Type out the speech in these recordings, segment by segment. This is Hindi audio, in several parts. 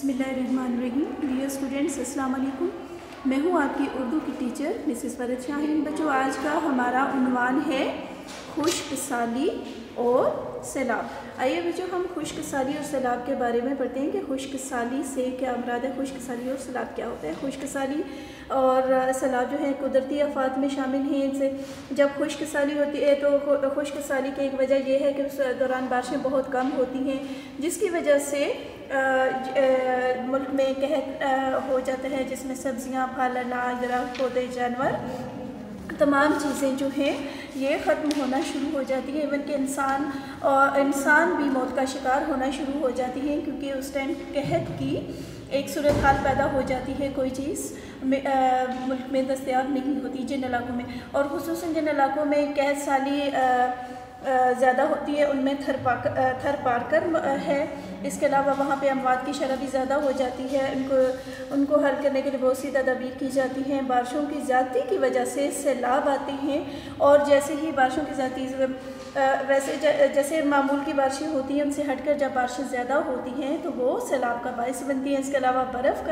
बिस्मिल्लाहिर्रहमानिर्रहीम। डियर स्टूडेंट्स, अस्सलाम वालेकुम। मैं हूँ आपकी उर्दू की टीचर मिसेस फरद शाहीन। बच्चों, आज का हमारा उन्वान है खुश्क साली और सैलाब। आइए बच्चों, हम खुश्क साली और सैलाब के बारे में पढ़ते हैं कि खुश्क साली से क्या मुराद है, खुश्क साली और सैलाब क्या होता है। खुश्क साली और सैलाब जो है कुदरती आफात में शामिल हैं। इनसे जब खुश्क साली होती है तो खुश्क साली की एक वजह यह है कि उस दौरान बारिशें बहुत कम होती हैं, जिसकी वजह से मुल्क में कहत हो जाता है, जिसमें सब्जियां, फल, अनाज, दरख्त, पौधे, जानवर, तमाम चीज़ें जो हैं ये ख़त्म होना शुरू हो जाती है। इवन के इंसान भी मौत का शिकार होना शुरू हो जाती है, क्योंकि उस टाइम कहत की एक सूरत हाल पैदा हो जाती है। कोई चीज़ मुल्क में दस्तयाब नहीं होती जिन इलाकों में, और खुसूसन जिन इलाकों में कहत साली ज़्यादा होती है उनमें थर पारकर है। इसके अलावा वहाँ पे अमवात की शरह भी ज़्यादा हो जाती है। उनको हल करने के लिए बहुत सी तदाबीर की जाती हैं। बारिशों की ज़्यादती की वजह से सैलाब आते हैं, और जैसे ही बारिशों की ज़्यादती जैसे मामूल की बारिशें होती हैं, उनसे हटकर जब बारिशें ज़्यादा होती हैं तो वो सैलाब का बायस बनती हैं। इसके अलावा बर्फ़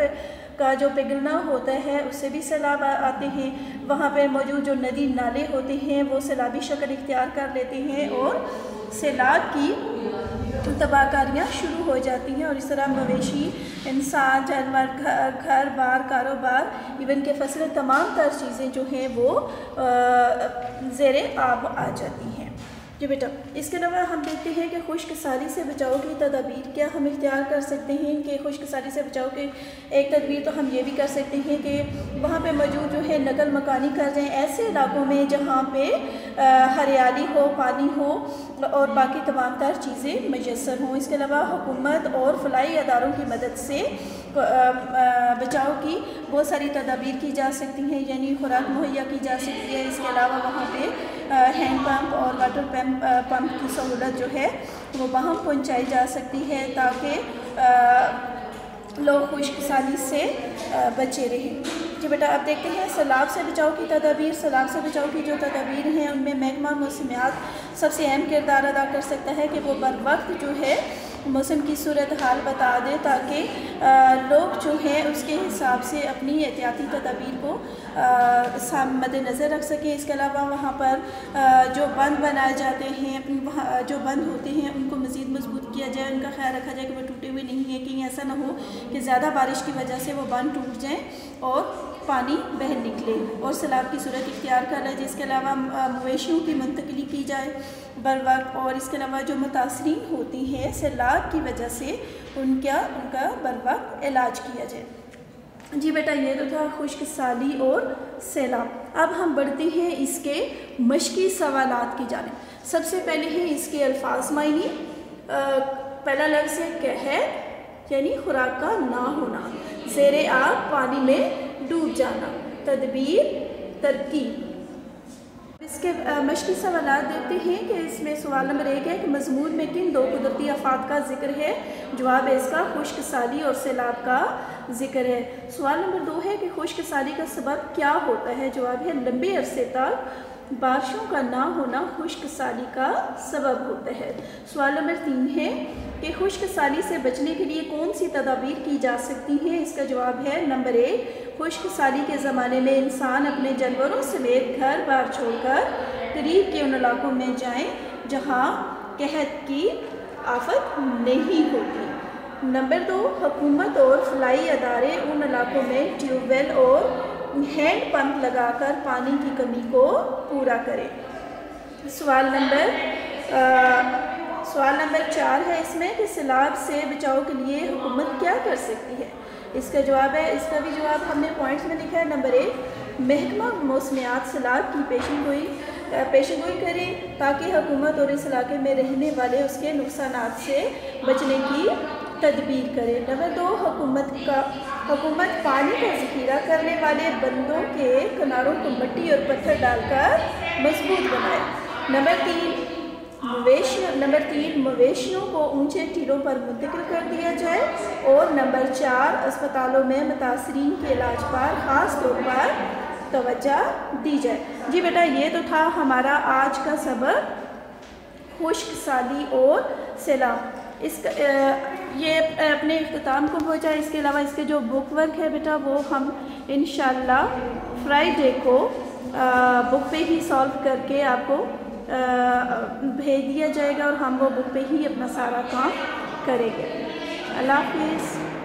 का जो पिघलना होता है उससे भी सैलाब आते हैं। वहाँ पर मौजूद जो नदी नाले होते हैं वो सैलाबी शक्ल इख्तियार कर लेते हैं और सैलाब की तबाहकारियाँ शुरू हो जाती हैं। और इस तरह मवेशी, इंसान, जानवर, घर बार, कारोबार, इवन के फसलें, तमाम तर चीज़ें जो हैं वो ज़ेरे आब आ जाती हैं। जी बेटा, इसके अलावा हम देखते हैं कि खुश्क साली से बचाव की तदाबीर क्या हम इख्तियार कर सकते हैं। कि खुश्क साली से बचाव की एक तदबीर तो हम ये भी कर सकते हैं कि वहाँ पे मौजूद जो है नकल मकानी कर जाएँ ऐसे इलाकों में जहाँ पे हरियाली हो, पानी हो और बाकी तमाम तर चीज़ें मैसर हों। इसके अलावा हुकूमत और फलाई अदारों की मदद से बचाव की बहुत सारी तदाबीर की जा सकती हैं, यानी खुराक मुहैया की जा सकती है। इसके अलावा वहाँ पे हैंड पंप और वाटर पंप की सहूलत जो है वो वहाँ पहुँचाई जा सकती है, ताकि लोग खुश्क साली से बचे रहें। जी बेटा, अब देखते हैं सैलाब से बचाव की तदाबीर। सैलाब से बचाव की जो तदाबीर हैं उनमें महकमा मौसमियात सबसे अहम किरदार अदा कर सकता है कि वो बर वक्त जो है मौसम की सूरत हाल बता दे, ताकि लोग जो हैं उसके हिसाब से अपनी एहतियाती तदाबीर को मद्देनज़र रख सकें। इसके अलावा वहाँ पर जो बंद बनाए जाते हैं, वहाँ जो बंद होते हैं उनको मज़ीद मजबूत किया जाए, उनका ख्याल रखा जाए कि वो टूटे हुए नहीं हैं। कहीं ऐसा ना हो कि ज़्यादा बारिश की वजह से वो बंद टूट जाएँ और पानी बह निकले और सैलाब की सूरत इख्तियार कर ले। जिसके अलावा मवेशियों की मुंतकिली की जाए बर वक्त, और इसके अलावा जो मुतासरीन होती हैं सैलाब की वजह से उनका बर वक्त इलाज किया जाए। जी बेटा, ये तो था खुश्क साली और सैलाब। अब हम बढ़ते हैं इसके मश्की सवालात की जानिब। सबसे पहले है इसके अल्फाज मायने। पहला लफ्ज़ है कहत, यानी खुराक का ना होना, ज़ेरे आब, पानी में डूब जाना, तदबीर, तरकीब। इसके मश्की सवालात देखते हैं कि इसमें सवाल नंबर 1 है कि मज़मून में किन दो कुदरती आफात का जिक्र है। जवाब है इसका खुश्क साली और सैलाब का जिक्र है। सवाल नंबर 2 है कि खुश्क साली का सबब क्या होता है। जवाब है लंबे अरसे तक बारिशों का ना होना खुश्क साली का सबब होता है। सवाल नंबर 3 है कि खुश्क साली से बचने के लिए कौन सी तदाबीर की जा सकती हैं। इसका जवाब है नंबर 1, खुश्क साली के ज़माने में इंसान अपने जानवरों समेत घर बार छोड़कर करीब के उन इलाकों में जाएं जहां कहत की आफत नहीं होती। नंबर 2, हुकूमत और फलाई अदारे उन इलाकों में ट्यूबवेल और हैंड पंप लगाकर पानी की कमी को पूरा करें। सवाल नंबर 4 है इसमें कि सैलाब से बचाव के लिए हुकूमत क्या कर सकती है। इसका जवाब है, इसका भी जवाब हमने पॉइंट्स में लिखा है। नंबर 1, महकमा मौसमियात सैलाब की पेशेगोई करें, ताकि हुकूमत और इस इलाके में रहने वाले उसके नुकसानात से बचने की तदबीर करे। नंबर 2, हुकूमत पानी का ज़ख़ीरा करने वाले बंदों के किनारों को मिट्टी और पत्थर डालकर मजबूत बनाए। नंबर 3, मवेशियों को ऊंचे टीलों पर मुंतकिल कर दिया जाए। और नंबर 4, अस्पतालों में मुतासरीन के इलाज पर ख़ास तौर पर तवज्जो दी जाए। जी बेटा, ये तो था हमारा आज का सबक खुश्क साली और सैलाब। इसका ये अपने इख्तिताम को पहुँचा। इसके अलावा इसके जो बुक वर्क है बेटा वो हम इंशाल्लाह फ्राइडे को बुक पे ही सॉल्व करके आपको भेज दिया जाएगा और हम वो बुक पे ही अपना सारा काम करेंगे। अल्लाह हाफिज़।